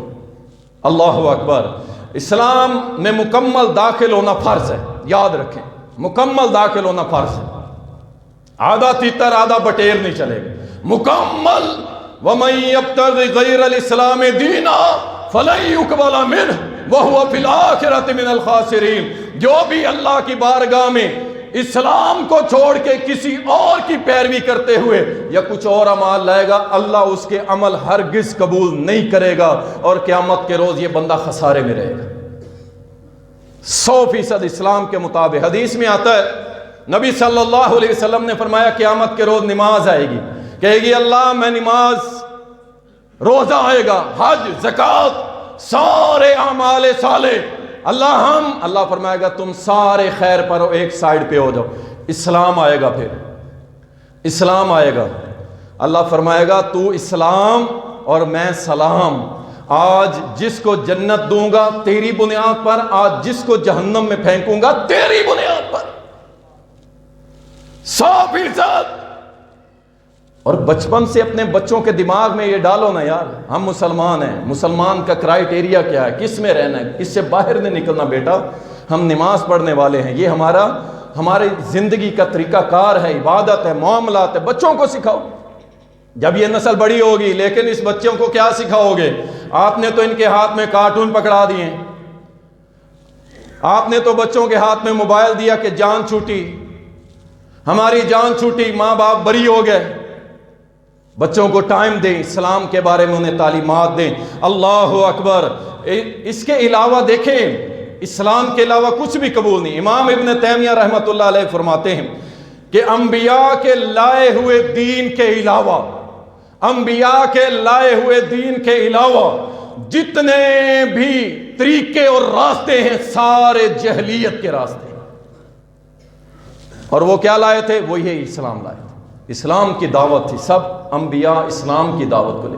اللہ اکبر۔ اسلام میں مکمل داخل ہونا فرض ہے، یاد رکھیں مکمل داخل ہونا فرض ہے، آدھا تیتر آدھا بٹیر نہیں چلے گا، مکمل وَمَن يَبْتَغِ غَيْرَ الْإِسْلَامِ دِينًا فَلَن يُقْبَلَ مِنْهُ وَهُوَ فِي الْآخِرَةِ مِنَ الْخَاسِرِينَ، جو بھی اللہ کی بارگاہ میں اسلام کو چھوڑ کے کسی اور کی پیروی کرتے ہوئے یا کچھ اور اعمال لائے گا، اللہ اس کے عمل ہرگز قبول نہیں کرے گا، اور قیامت کے روز یہ بندہ خسارے میں رہے گا۔ 100% اسلام کے مطابق حدیث میں آتا ہے، نبی صلی اللہ علیہ وسلم نے فرمایا قیامت کے روز نماز آئے گی، کہے گی اللہ میں نماز، روزہ آئے گا، حج، زکوٰۃ، سارے اعمال صالح، اللہ فرمائے گا تم سارے خیر پر ایک سائیڈ پہ ہو جاؤ، اسلام آئے گا، پھر اسلام آئے گا، اللہ فرمائے گا تو اسلام اور میں سلام، آج جس کو جنت دوں گا تیری بنیاد پر، آج جس کو جہنم میں پھینکوں گا تیری بنیاد پر، 100%۔ اور بچپن سے اپنے بچوں کے دماغ میں یہ ڈالو نا یار، ہم مسلمان ہیں، مسلمان کا کرائیٹیریا کیا ہے، کس میں رہنا ہے، کس سے باہر نہیں نکلنا، بیٹا ہم نماز پڑھنے والے ہیں، یہ ہماری زندگی کا طریقہ کار ہے، عبادت ہے، معاملات ہے، بچوں کو سکھاؤ۔ جب یہ نسل بڑی ہوگی، لیکن اس بچوں کو کیا سکھاؤ گے؟ آپ نے تو ان کے ہاتھ میں کارٹون پکڑا دیے، آپ نے تو بچوں کے ہاتھ میں موبائل دیا کہ جان چھوٹی، ہماری جان چھوٹی، ماں باپ بری ہو گئے۔ بچوں کو ٹائم دیں، اسلام کے بارے میں انہیں تعلیمات دیں۔ اللہ اکبر۔ اس کے علاوہ دیکھیں، اسلام کے علاوہ کچھ بھی قبول نہیں۔ امام ابن تیمیہ رحمۃ اللہ علیہ فرماتے ہیں کہ انبیاء کے لائے ہوئے دین کے علاوہ، انبیاء کے لائے ہوئے دین کے علاوہ جتنے بھی طریقے اور راستے ہیں سارے جہلیت کے راستے ہیں، اور وہ کیا لائے تھے؟ وہ یہ اسلام لائے تھے، اسلام کی دعوت تھی، سب انبیاء اسلام کی دعوت کو لے،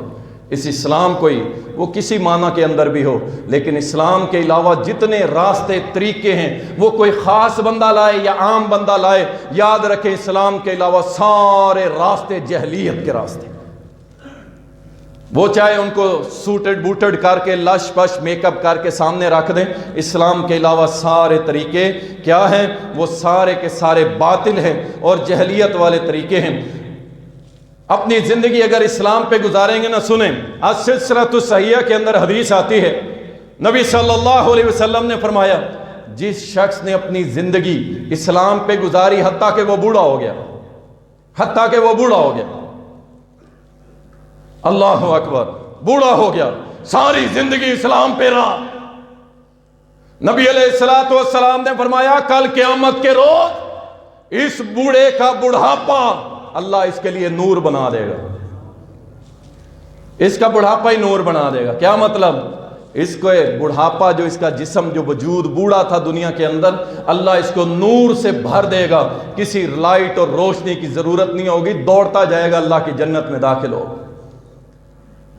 اس اسلام کو ہی وہ کسی معنی کے اندر بھی ہو، لیکن اسلام کے علاوہ جتنے راستے طریقے ہیں وہ کوئی خاص بندہ لائے یا عام بندہ لائے، یاد رکھیں اسلام کے علاوہ سارے راستے جہلیت کے راستے، وہ چاہے ان کو سوٹڈ بوٹڈ کر کے لش پش میک اپ کر کے سامنے رکھ دیں، اسلام کے علاوہ سارے طریقے کیا ہیں؟ وہ سارے کے سارے باطل ہیں اور جہلیت والے طریقے ہیں۔ اپنی زندگی اگر اسلام پہ گزاریں گے نا، سنیں السلسلۃ الصحیحہ کے اندر حدیث آتی ہے، نبی صلی اللہ علیہ وسلم نے فرمایا جس شخص نے اپنی زندگی اسلام پہ گزاری حتیٰ کہ وہ بوڑھا ہو گیا، حتیٰ کہ وہ بوڑھا ہو گیا، اللہ اکبر، بوڑھا ہو گیا، ساری زندگی اسلام پہ رہا، نبی علیہ الصلوۃ والسلام نے فرمایا کل قیامت کے روز اس بوڑھے کا بڑھاپا اللہ اس کے لیے نور بنا دے گا، اس کا بڑھاپا ہی نور بنا دے گا۔ کیا مطلب؟ اس کو بڑھاپا، جو اس کا جسم، جو وجود بوڑھا تھا دنیا کے اندر، اللہ اس کو نور سے بھر دے گا، کسی لائٹ اور روشنی کی ضرورت نہیں ہوگی، دوڑتا جائے گا، اللہ کی جنت میں داخل ہوگا۔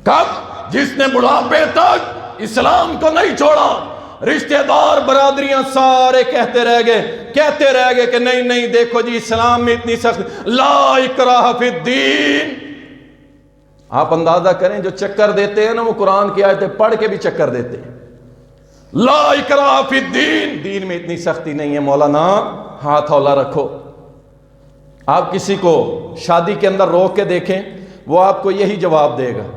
کب؟ جس نے بڑھاپے تک اسلام کو نہیں چھوڑا، رشتہ دار برادریاں سارے کہتے رہ گئے کہ نہیں دیکھو جی اسلام میں اتنی سخت، لا اکراہ فی الدین۔ آپ اندازہ کریں جو چکر دیتے ہیں نا، وہ قرآن کی آیتیں پڑھ کے بھی چکر دیتے ہیں، لا اکراہ فی الدین، دین میں اتنی سختی نہیں ہے مولانا، ہاتھ ہولا رکھو۔ آپ کسی کو شادی کے اندر روک کے دیکھیں، وہ آپ کو یہی جواب دے گا،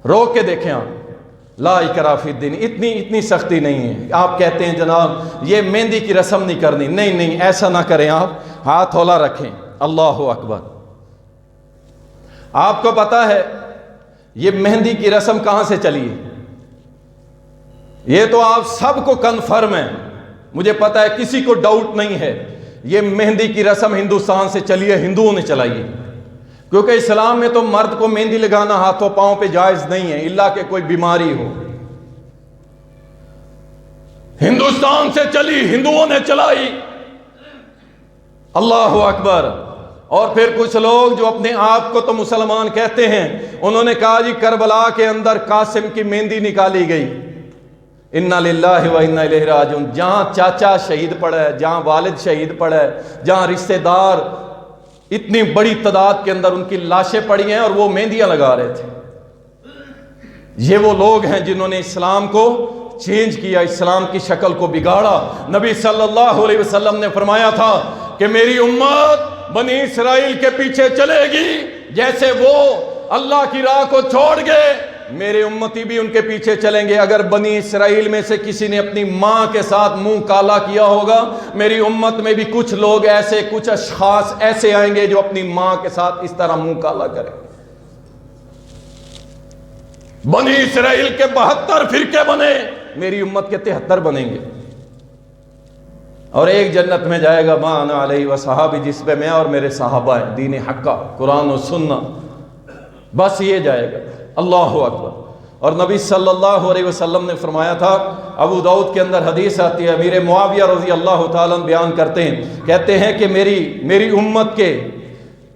روک کے دیکھیں آپ، لا اکراہ فی الدین، اتنی سختی نہیں ہے۔ آپ کہتے ہیں جناب یہ مہندی کی رسم نہیں کرنی، نہیں ایسا نہ کریں، آپ ہاتھ ہولا رکھیں، اللہ اکبر۔ آپ کو پتا ہے یہ مہندی کی رسم کہاں سے چلی ہے؟ یہ تو آپ سب کو کنفرم ہے، مجھے پتا ہے کسی کو ڈاؤٹ نہیں ہے، یہ مہندی کی رسم ہندوستان سے چلی ہے، ہندوؤں نے چلائی ہے، کیونکہ اسلام میں تو مرد کو مہندی لگانا ہاتھوں پاؤں پہ جائز نہیں ہے، الا کہ کوئی بیماری ہو۔ ہندوستان سے چلی، ہندوؤں نے چلائی، اللہ اکبر۔ اور پھر کچھ لوگ جو اپنے آپ کو تو مسلمان کہتے ہیں، انہوں نے کہا جی کربلا کے اندر قاسم کی مہندی نکالی گئی، انا للہ و انا الیہ راجعون، جہاں چاچا شہید پڑا ہے، جہاں والد شہید پڑا ہے، جہاں رشتہ دار اتنی بڑی تعداد کے اندر ان کی لاشیں پڑی ہیں اور وہ مہندیاں لگا رہے تھے۔ یہ وہ لوگ ہیں جنہوں نے اسلام کو چینج کیا، اسلام کی شکل کو بگاڑا۔ نبی صلی اللہ علیہ وسلم نے فرمایا تھا کہ میری امت بنی اسرائیل کے پیچھے چلے گی، جیسے وہ اللہ کی راہ کو چھوڑ گئے میرے امتی بھی ان کے پیچھے چلیں گے۔ اگر بنی اسرائیل میں سے کسی نے اپنی ماں کے ساتھ منہ کالا کیا ہوگا، میری امت میں بھی کچھ لوگ ایسے، کچھ اشخاص ایسے آئیں گے جو اپنی ماں کے ساتھ اس طرح منہ کالا کریں گے۔ بنی اسرائیل کے 72 فرقے بنے، میری امت کے 73 بنیں گے، اور ایک جنت میں جائے گا ما انا علیہ و صحابی، جس پہ میں اور میرے صحابہ ہیں، دین حقہ، قرآن و سنہ، بس یہ جائے گا۔ اللہ اکبر۔ اور نبی صلی اللہ علیہ وسلم نے فرمایا تھا، ابو داؤد کے اندر حدیث آتی ہے، امیر معاویہ رضی اللہ تعالیٰ بیان کرتے ہیں، کہتے ہیں کہ میری امت کے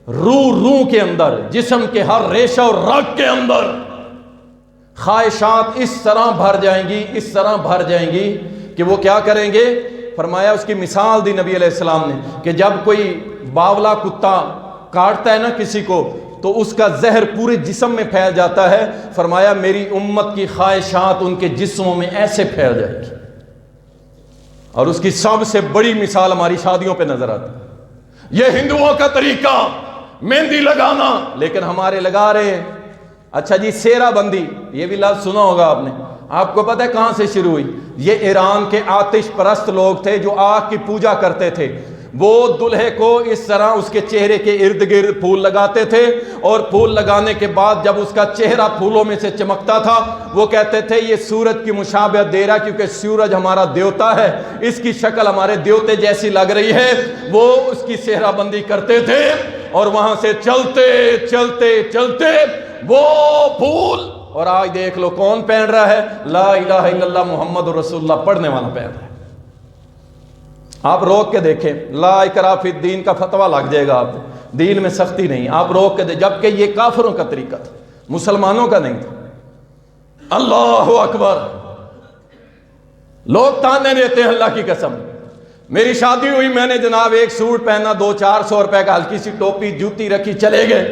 روح کے اندر، جسم کے ہر ریشہ اور رگ کے اندر خواہشات اس طرح بھر جائیں گی، اس طرح بھر جائیں گی کہ وہ کیا کریں گے؟ فرمایا، اس کی مثال دی نبی علیہ السلام نے کہ جب کوئی باولا کتا کاٹتا ہے نا کسی کو، تو اس کا زہر پورے جسم میں پھیل جاتا ہے۔ فرمایا میری امت کی خواہشات ان کے جسموں میں ایسے پھیل جائے گی۔ اور اس کی سب سے بڑی مثال ہماری شادیوں پہ نظر آتی ہے۔ یہ ہندوؤں کا طریقہ مہندی لگانا، لیکن ہمارے لگا رہے ہیں۔ اچھا جی، سیرا بندی، یہ بھی لفظ سنا ہوگا آپ نے۔ آپ کو پتہ ہے کہاں سے شروع ہوئی؟ یہ ایران کے آتش پرست لوگ تھے جو آگ کی پوجا کرتے تھے۔ وہ دلہے کو اس طرح اس کے چہرے کے ارد گرد پھول لگاتے تھے، اور پھول لگانے کے بعد جب اس کا چہرہ پھولوں میں سے چمکتا تھا، وہ کہتے تھے یہ سورج کی مشابہت دے رہا، کیونکہ سورج ہمارا دیوتا ہے، اس کی شکل ہمارے دیوتے جیسی لگ رہی ہے۔ وہ اس کی سہرہ بندی کرتے تھے، اور وہاں سے چلتے چلتے چلتے وہ پھول، اور آج دیکھ لو کون پہن رہا ہے؟ لا الہ الا اللہ محمد رسول اللہ پڑھنے والا پہن رہا ہے۔ آپ روک کے دیکھیں، لا اکراہ فی الدین کا فتویٰ لگ جائے گا، آپ دین میں سختی نہیں، آپ روک کے دیکھیں، جبکہ یہ کافروں کا طریقہ تھا، مسلمانوں کا نہیں تھا۔ اللہ اکبر۔ لوگ تانے دیتے ہیں اللہ کی قسم۔ میری شادی ہوئی، میں نے جناب ایک سوٹ پہنا، 200-400 روپے کا، ہلکی سی ٹوپی جوتی رکھی، چلے گئے۔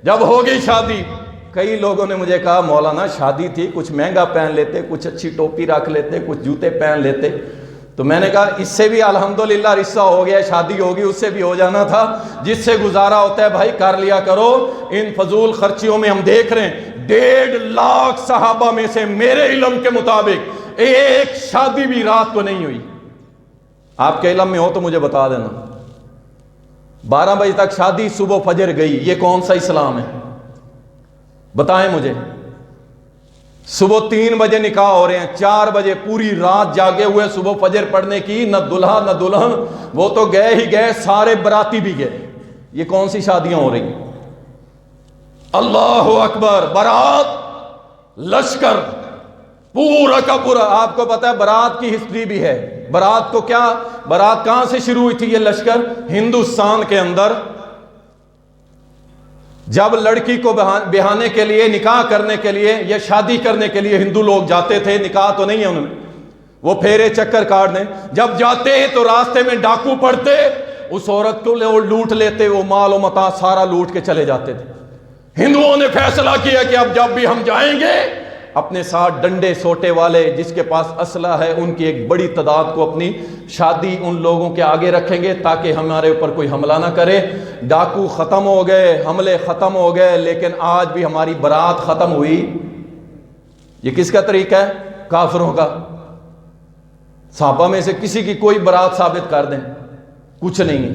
جب ہو گئی شادی، کئی لوگوں نے مجھے کہا مولانا شادی تھی، کچھ مہنگا پہن لیتے، کچھ اچھی ٹوپی رکھ لیتے، کچھ جوتے پہن لیتے۔ تو میں نے کہا اس سے بھی الحمدللہ رشتہ ہو گیا، شادی ہوگی، اس سے بھی ہو جانا تھا۔ جس سے گزارا ہوتا ہے بھائی کر لیا کرو۔ ان فضول خرچیوں میں ہم دیکھ رہے ہیں 1.5 لاکھ صحابہ میں سے میرے علم کے مطابق ایک شادی بھی رات کو نہیں ہوئی۔ آپ کے علم میں ہو تو مجھے بتا دینا۔ 12 بجے تک شادی، صبح فجر گئی، یہ کون سا اسلام ہے؟ بتائیں مجھے۔ صبح 3 بجے نکاح ہو رہے ہیں، 4 بجے پوری رات جاگے ہوئے صبح فجر پڑھنے کی، نہ دلہا نہ دلہن، وہ تو گئے ہی گئے، سارے براتی بھی گئے۔ یہ کون سی شادیاں ہو رہی ہیں؟ اللہ اکبر۔ بارات، لشکر، پورا کا پورا۔ آپ کو پتا ہے بارات کی ہسٹری بھی ہے۔ بارات کو کیا، بارات کہاں سے شروع ہوئی تھی؟ یہ لشکر ہندوستان کے اندر جب لڑکی کو بہانے کے لیے، نکاح کرنے کے لیے یا شادی کرنے کے لیے ہندو لوگ جاتے تھے، نکاح تو نہیں ہے انہوں نے، وہ پھیرے چکر کاٹنے، جب جاتے تو راستے میں ڈاکو پڑتے، اس عورت کو لوٹ لیتے، وہ مال و متاع سارا لوٹ کے چلے جاتے تھے۔ ہندوؤں نے فیصلہ کیا کہ اب جب بھی ہم جائیں گے، اپنے ساتھ ڈنڈے سوٹے والے، جس کے پاس اسلحہ ہے، ان کی ایک بڑی تعداد کو اپنی شادی ان لوگوں کے آگے رکھیں گے تاکہ ہمارے اوپر کوئی حملہ نہ کرے۔ ڈاکو ختم ہو گئے، حملے ختم ہو گئے، لیکن آج بھی ہماری بارات ختم ہوئی۔ یہ کس کا طریقہ ہے؟ کافروں کا۔ صحابہ میں سے کسی کی کوئی بارات ثابت کر دیں، کچھ نہیں ہے،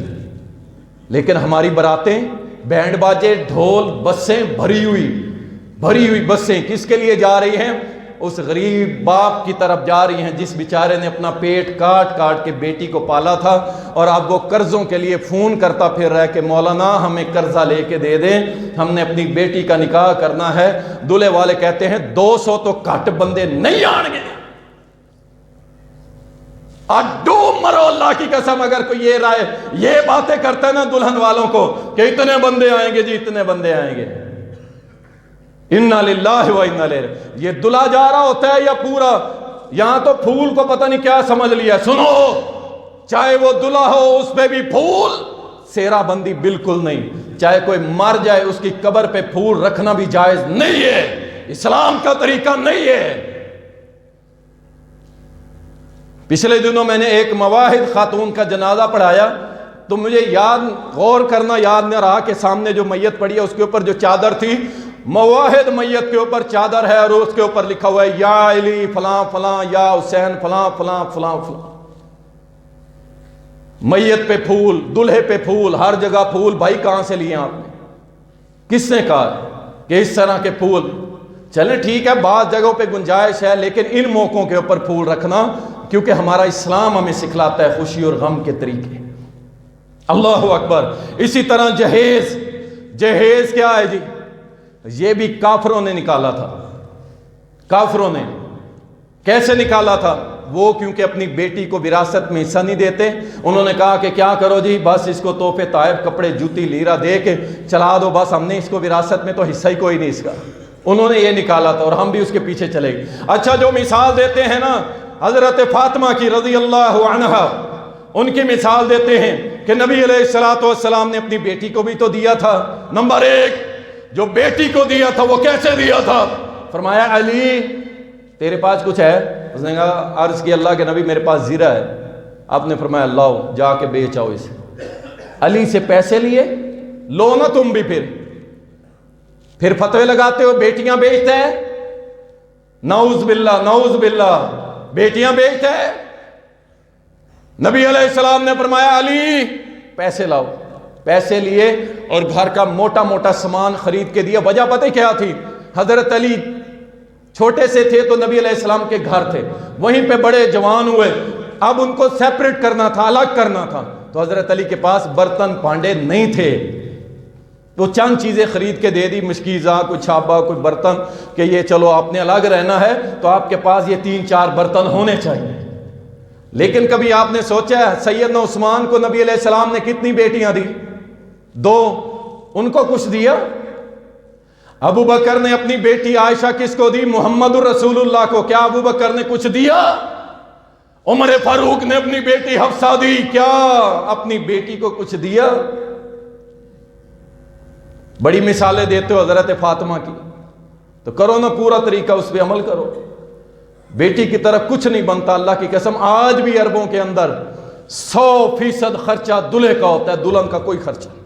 لیکن ہماری باراتیں بینڈ باجے، ڈھول، بسیں بھری ہوئی بسیں کس کے لیے جا رہی ہیں؟ اس غریب باپ کی طرف جا رہی ہیں جس بیچارے نے اپنا پیٹ کاٹ کاٹ کے بیٹی کو پالا تھا، اور اب وہ قرضوں کے لیے فون کرتا پھر رہا ہے کہ مولانا ہمیں قرضہ لے کے دے دیں، ہم نے اپنی بیٹی کا نکاح کرنا ہے۔ دلہے والے کہتے ہیں 200 تو گھٹ بندے نہیں آن گے، اڈو مرو اللہ کی قسم۔ اگر کوئی یہ باتیں کرتا ہے نا دلہن والوں کو کہ اتنے بندے آئیں گے جی، اتنے بندے آئیں گے، انا للہ و انا الیہ، یہ دلہا جا رہا ہوتا ہے یا پورا؟ یہاں تو پھول کو پتہ نہیں کیا سمجھ لیا۔ سنو، چاہے وہ دلہا ہو اس پہ بھی پھول، سیرا بندی بالکل نہیں۔ چاہے کوئی مر جائے اس کی قبر پہ پھول رکھنا بھی جائز نہیں ہے، اسلام کا طریقہ نہیں ہے۔ پچھلے دنوں میں نے ایک مواحد خاتون کا جنازہ پڑھایا تو مجھے غور کرنا یاد نہ رہا کہ سامنے جو میت پڑی ہے اس کے اوپر جو چادر تھی، مواحد میت کے اوپر چادر ہے اور اس کے اوپر لکھا ہوا ہے یا علی فلاں فلاں، یا حسین فلاں فلاں فلاں فلاں۔ میت پہ پھول، دلہے پہ پھول، ہر جگہ پھول۔ بھائی کہاں سے لیے آپ نے؟ کس نے کہا کہ اس طرح کے پھول؟ چلیں ٹھیک ہے، بعض جگہوں پہ گنجائش ہے، لیکن ان موقعوں کے اوپر پھول رکھنا، کیونکہ ہمارا اسلام ہمیں سکھلاتا ہے خوشی اور غم کے طریقے۔ اللہ اکبر۔ اسی طرح جہیز، جہیز کیا ہے جی؟ یہ بھی کافروں نے نکالا تھا۔ کافروں نے کیسے نکالا تھا؟ وہ کیونکہ اپنی بیٹی کو وراثت میں حصہ نہیں دیتے، انہوں نے کہا کہ کیا کرو جی، بس اس کو تحفے طائف، کپڑے، جوتی، لیرہ دے کے چلا دو، بس ہم نے اس کو وراثت میں تو حصہ ہی کوئی نہیں اس کا۔ انہوں نے یہ نکالا تھا اور ہم بھی اس کے پیچھے چلے گئے۔ اچھا، جو مثال دیتے ہیں نا حضرت فاطمہ کی رضی اللہ عنہا، ان کی مثال دیتے ہیں کہ نبی علیہ السلام نے اپنی بیٹی کو بھی تو دیا تھا۔ نمبر ایک، جو بیٹی کو دیا تھا وہ کیسے دیا تھا؟ فرمایا علی تیرے پاس کچھ ہے؟ اس نے کہا، عرض کی اللہ کے نبی میرے پاس زیرہ ہے۔ آپ نے فرمایا لاؤ جا کے بیچ آؤ اسے۔ علی سے پیسے لیے، لو نا تم بھی۔ پھر فتوے لگاتے ہو بیٹیاں بیچتے ہیں، نعوذ باللہ نعوذ باللہ، بیٹیاں بیچتے ہیں۔ نبی علیہ السلام نے فرمایا علی پیسے لاؤ۔ پیسے لیے اور گھر کا موٹا موٹا سامان خرید کے دیا۔ وجہ پتہ کیا تھی؟ حضرت علی چھوٹے سے تھے تو نبی علیہ السلام کے گھر تھے، وہیں پہ بڑے جوان ہوئے، اب ان کو سیپریٹ کرنا تھا، الگ کرنا تھا، تو حضرت علی کے پاس برتن پانڈے نہیں تھے، تو چند چیزیں خرید کے دے دی، مشکیزہ، کوئی چھاپا، کوئی برتن، کہ یہ چلو آپ نے الگ رہنا ہے تو آپ کے پاس یہ 3-4 برتن ہونے چاہیے۔ لیکن کبھی آپ نے سوچا ہے سیدنا عثمان کو نبی علیہ السلام نے کتنی بیٹیاں دی؟ 2۔ ان کو کچھ دیا؟ ابو بکر نے اپنی بیٹی عائشہ کس کو دی؟ محمد الرسول اللہ کو۔ کیا ابو بکر نے کچھ دیا؟ عمر فاروق نے اپنی بیٹی حفصہ دی، کیا اپنی بیٹی کو کچھ دیا؟ بڑی مثالیں دیتے ہو حضرت فاطمہ کی، تو کرو نا پورا طریقہ، اس پہ عمل کرو۔ بیٹی کی طرف کچھ نہیں بنتا، اللہ کی قسم آج بھی عربوں کے اندر 100% خرچہ دلہے کا ہوتا ہے، دلہن کا کوئی خرچہ نہیں۔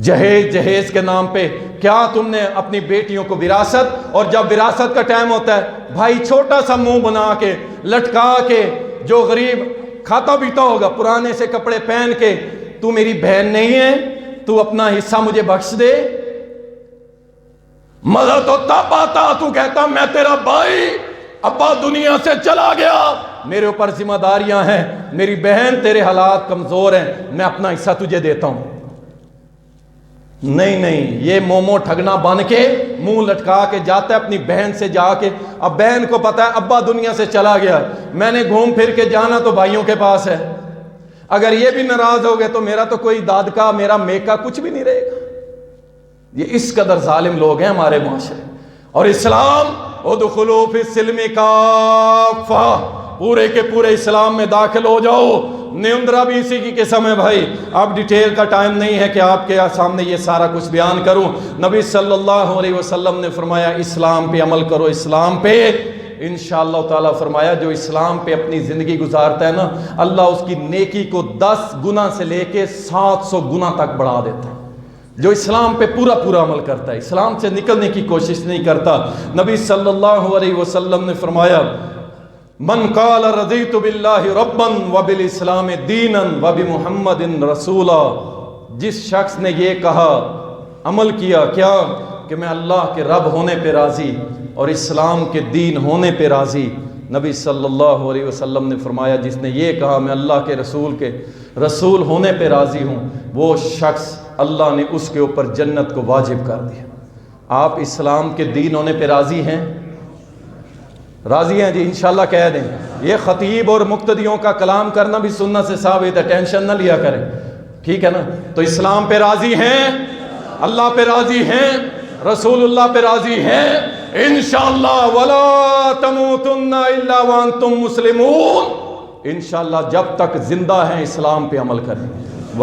جہیز، جہیز کے نام پہ کیا تم نے اپنی بیٹیوں کو وراثت، اور جب وراثت کا ٹائم ہوتا ہے بھائی چھوٹا سا منہ بنا کے لٹکا کے، جو غریب کھاتا پیتا ہوگا پرانے سے کپڑے پہن کے، تو میری بہن نہیں ہے، تو اپنا حصہ مجھے بخش دے۔ مزہ تو تب آتا تو کہتا میں تیرا بھائی، ابا دنیا سے چلا گیا، میرے اوپر ذمہ داریاں ہیں، میری بہن تیرے حالات کمزور ہیں، میں اپنا حصہ تجھے دیتا ہوں۔ نہیں نہیں، یہ مومو ٹھگنا بن کے منہ لٹکا کے جاتا ہے اپنی بہن سے جا کے، اب بہن کو پتا ہے ابا دنیا سے چلا گیا، میں نے گھوم پھر کے جانا تو بھائیوں کے پاس ہے، اگر یہ بھی ناراض ہو گئے تو میرا تو کوئی دادکا، میرا میکا کچھ بھی نہیں رہے گا۔ یہ اس قدر ظالم لوگ ہیں ہمارے معاشرے۔ اور اسلام ادخلوا فی السلم کافہ، پورے کے پورے اسلام میں داخل ہو جاؤ۔ نیندرا بھی اسی کی قسم ہے بھائی، اب ڈیٹیل کا ٹائم نہیں ہے کہ آپ کے سامنے یہ سارا کچھ بیان کروں۔ نبی صلی اللہ علیہ وسلم نے فرمایا اسلام پہ عمل کرو، اسلام پہ انشاءاللہ تعالیٰ، فرمایا جو اسلام پہ اپنی زندگی گزارتا ہے نا، اللہ اس کی نیکی کو 10 گنا سے لے کے 700 گنا تک بڑھا دیتا ہے۔ جو اسلام پہ پورا پورا عمل کرتا ہے، اسلام سے نکلنے کی کوشش نہیں کرتا۔ نبی صلی اللہ علیہ وسلم نے فرمایا من قال رضیت باللہ ربا وبالاسلام دینا وبمحمد رسولا، جس شخص نے یہ کہا، عمل کیا، کیا کہ میں اللہ کے رب ہونے پہ راضی اور اسلام کے دین ہونے پہ راضی، نبی صلی اللہ علیہ وسلم نے فرمایا جس نے یہ کہا میں اللہ کے رسول ہونے پہ راضی ہوں، وہ شخص اللہ نے اس کے اوپر جنت کو واجب کر دیا۔ آپ اسلام کے دین ہونے پہ راضی ہیں؟ راضی ہیں جی؟ انشاءاللہ کہہ دیں۔ یہ خطیب اور مقتدیوں کا کلام کرنا بھی سنت سے ثابت ہے، ٹینشن نہ لیا کریں، ٹھیک ہے نا؟ تو اسلام پہ راضی ہیں، اللہ پہ راضی ہیں، رسول اللہ پہ راضی ہیں انشاءاللہ۔ وَلَا تَمُوتُنَّ إِلَّا وَأَنْتُمْ مُسْلِمُونَ، انشاءاللہ جب تک زندہ ہیں اسلام پہ عمل کریں۔